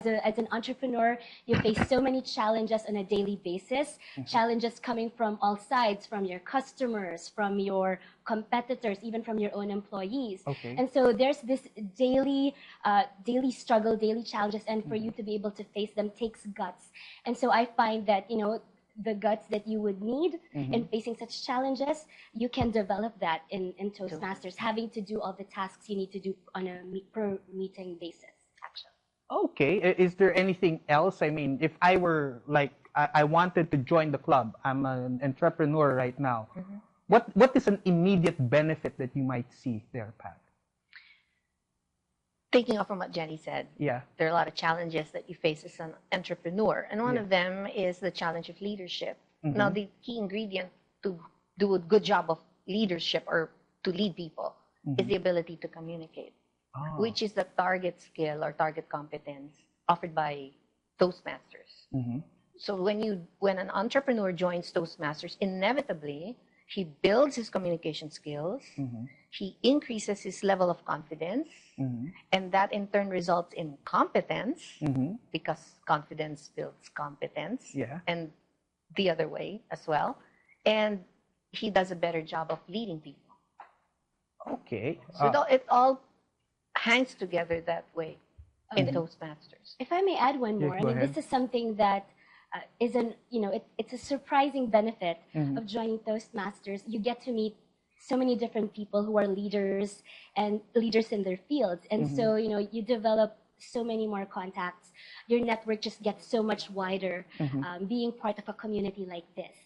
as an entrepreneur, you face so many challenges on a daily basis, challenges coming from all sides, from your customers, from your competitors, even from your own employees. And so there's this daily struggle, daily challenges, and for you to be able to face them takes guts. And so I find that, you know, the guts that you would need in facing such challenges, you can develop that in Toastmasters, having to do all the tasks you need to do on a per meeting basis, actually. Okay, is there anything else? I mean, if I were like, I wanted to join the club, I'm an entrepreneur right now, what is an immediate benefit that you might see there, Pat? Taking off from what Jenny said, there are a lot of challenges that you face as an entrepreneur. And one of them is the challenge of leadership. Now, the key ingredient to do a good job of leadership or to lead people is the ability to communicate, which is the target skill or target competence offered by Toastmasters. So when an entrepreneur joins Toastmasters, inevitably, he builds his communication skills, he increases his level of confidence, and that in turn results in competence, because confidence builds competence, and the other way as well. And he does a better job of leading people. Okay. So it all hangs together that way in Toastmasters. If I may add one more, I mean, this is something that it's a surprising benefit of joining Toastmasters. You get to meet so many different people who are leaders and leaders in their fields. And so, you know, you develop so many more contacts. Your network just gets so much wider being part of a community like this.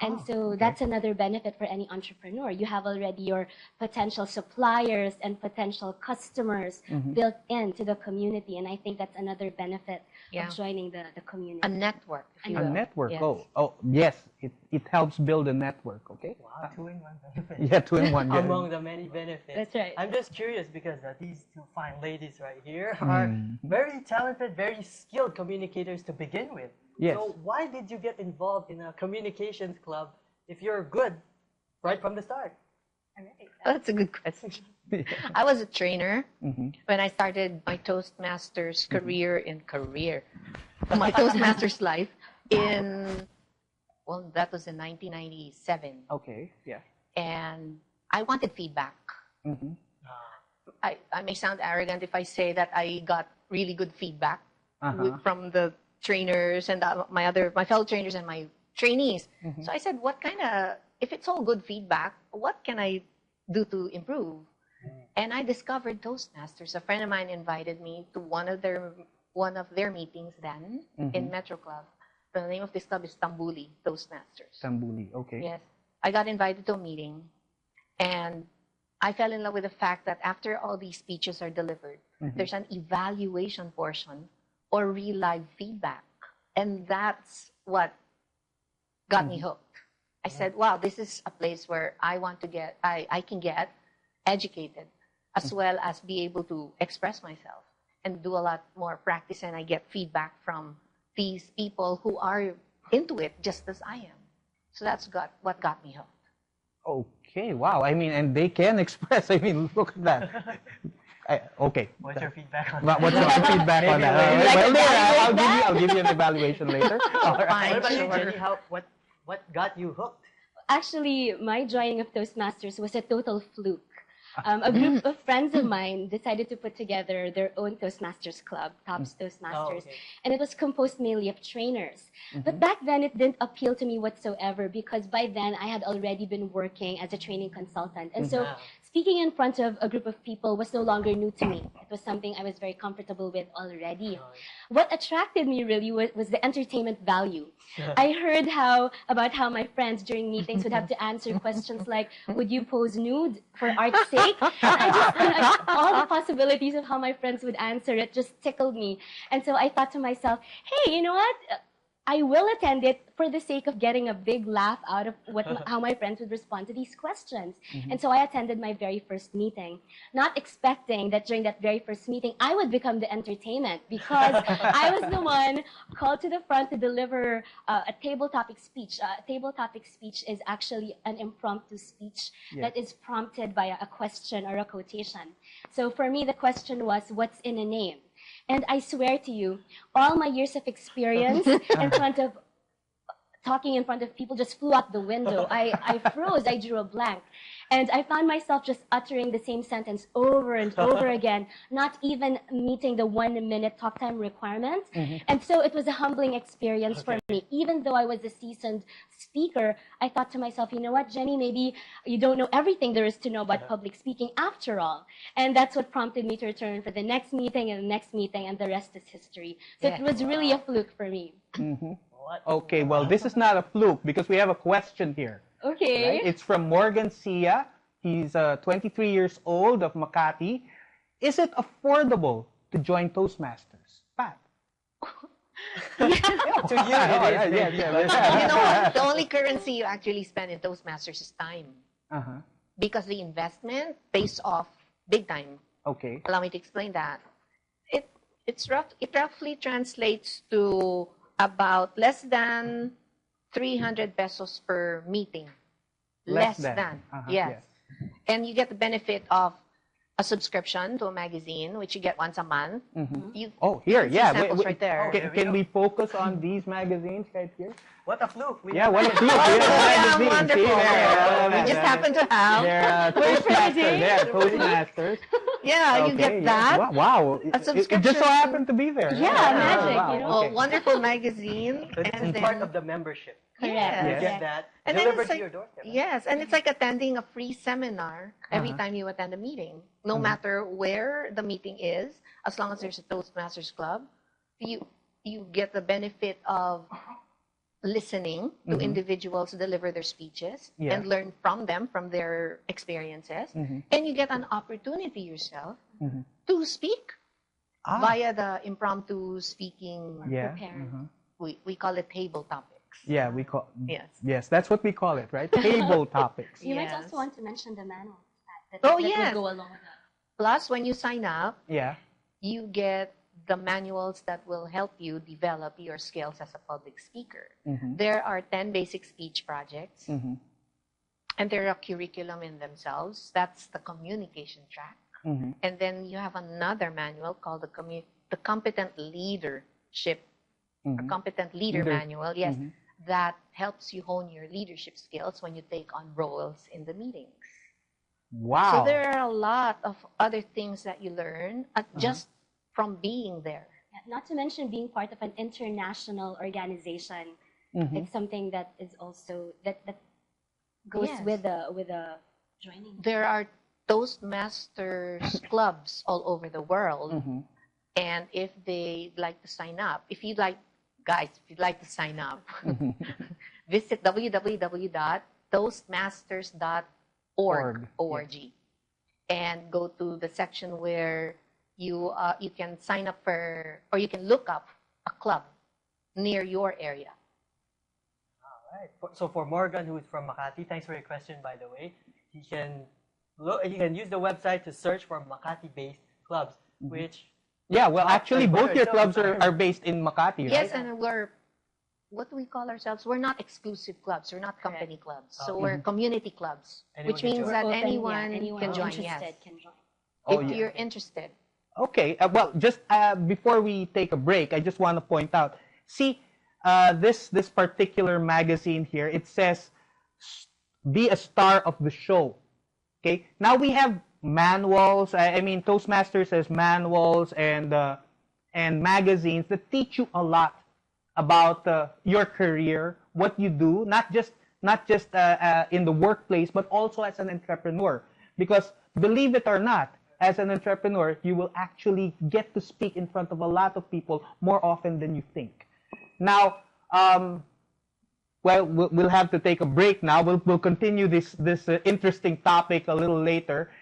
And so that's another benefit for any entrepreneur. You have already your potential suppliers and potential customers built into the community. And I think that's another benefit of joining the community. A network. A network. Yes. Oh, yes. It helps build a network. Okay. Wow, two-in-one benefit. Yeah, two-in-one. Among the many benefits. That's right. I'm just curious because these two fine ladies right here are very talented, very skilled communicators to begin with. Yes. So why did you get involved in a communications club if you're good right from the start? That's a good question. I was a trainer when I started my Toastmasters my Toastmasters life that was in 1997. Okay, yeah. And I wanted feedback. I may sound arrogant if I say that I got really good feedback from the trainers and my fellow trainers and my trainees. So I said, if it's all good feedback, what can I do to improve? And I discovered Toastmasters. A friend of mine invited me to one of their meetings then in Metro Club. The name of this club is Tambuli Toastmasters. Tambuli, okay. Yes. I got invited to a meeting and I fell in love with the fact that after all these speeches are delivered, there's an evaluation portion or real live feedback. And that's what got me hooked. I said, wow, this is a place where I can get educated as well as be able to express myself and do a lot more practice, and I get feedback from these people who are into it just as I am. So that's what got me hooked. Okay, wow. I mean, and they can express. I mean, look at that. Okay. What's your feedback on that? What's your feedback on that? I'll give you an evaluation later. What about you, Jenny? What got you hooked? Actually, my joining of Toastmasters was a total fluke. A group of friends of mine decided to put together their own Toastmasters club, Tops Toastmasters, and it was composed mainly of trainers. But back then, it didn't appeal to me whatsoever because by then, I had already been working as a training consultant. And so speaking in front of a group of people was no longer new to me. It was something I was very comfortable with already. What attracted me really was the entertainment value. I heard about how my friends during meetings would have to answer questions like, would you pose nude for art's sake? And all the possibilities of how my friends would answer it just tickled me. And so I thought to myself, hey, you know what? I will attend it for the sake of getting a big laugh out of how my friends would respond to these questions. And so I attended my very first meeting, not expecting that during that very first meeting, I would become the entertainment because I was the one called to the front to deliver a table topic speech. A table topic speech is actually an impromptu speech that is prompted by a question or a quotation. So for me, the question was, what's in a name? And I swear to you, all my years of experience in front of talking in front of people just flew out the window. I froze, I drew a blank. And I found myself just uttering the same sentence over and over again, not even meeting the 1 minute talk time requirement. And so it was a humbling experience for me. Even though I was a seasoned speaker, I thought to myself, you know what, Jenny, maybe you don't know everything there is to know about public speaking after all. And that's what prompted me to return for the next meeting and the next meeting, and the rest is history. So it was really a fluke for me. Okay, well, this is not a fluke because we have a question here. Okay. Right? It's from Morgan Sia. He's 23 years old of Makati. Is it affordable to join Toastmasters? Pat? To you, it is. You know what? The only currency you actually spend in Toastmasters is time. Because the investment pays off big time. Okay. Allow me to explain that. It roughly translates to about less than 300 pesos per meeting. Less than. Yes. And you get the benefit of a subscription to a magazine, which you get once a month. Here, yeah. Samples right there. Can we focus on these magazines right here? What a fluke. What a fluke. Yeah, wonderful. We just happen to have. Toastmasters. Yeah, you get that. Wow. A subscription. It just so happened to be there. Yeah, magic. Wow. You know? Oh, wonderful magazine. So this is part of the membership. Correct. You get that And then delivered it's to like, your doorstep. yes, and it's like attending a free seminar every time you attend a meeting. No matter where the meeting is, as long as there's a Toastmasters Club, you get the benefit of listening to individuals deliver their speeches and learn from them, from their experiences. And you get an opportunity yourself to speak via the impromptu speaking. We call it table topics. Yeah, we call. Yes, that's what we call it, right? Table topics. You might also want to mention the manual that Oh, would yes. go along with that. Plus, when you sign up, Yeah. you get the manuals that will help you develop your skills as a public speaker. There are 10 basic speech projects, and they're a curriculum in themselves. That's the communication track. And then you have another manual called the Competent Leadership, a Competent Leader Manual, yes, that helps you hone your leadership skills when you take on roles in the meetings. Wow. So there are a lot of other things that you learn just from being there. Yeah, not to mention being part of an international organization. It's something that is also that goes with the joining. There are Toastmasters clubs all over the world, and if they'd like to sign up, if you'd like to sign up, visit www.toastmasters.org and go to the section where you can sign up for, or you can look up a club near your area. All right. So for Morgan, who is from Makati, thanks for your question, by the way. He can use the website to search for Makati-based clubs, which... Yeah, well, actually, both your clubs are based in Makati, right? Yes, and what do we call ourselves? We're not exclusive clubs. We're not company clubs. So we're community clubs, which means that anyone can join. Interested can join. If you're interested. Okay, well, just before we take a break, I just want to point out, see, this particular magazine here, it says, be a star of the show. Okay, now we have manuals. I mean, Toastmasters has manuals and magazines that teach you a lot about your career, what you do, not just in the workplace, but also as an entrepreneur. Because believe it or not, as an entrepreneur, you will actually get to speak in front of a lot of people more often than you think. Now, well, we'll have to take a break now. We'll continue this interesting topic a little later.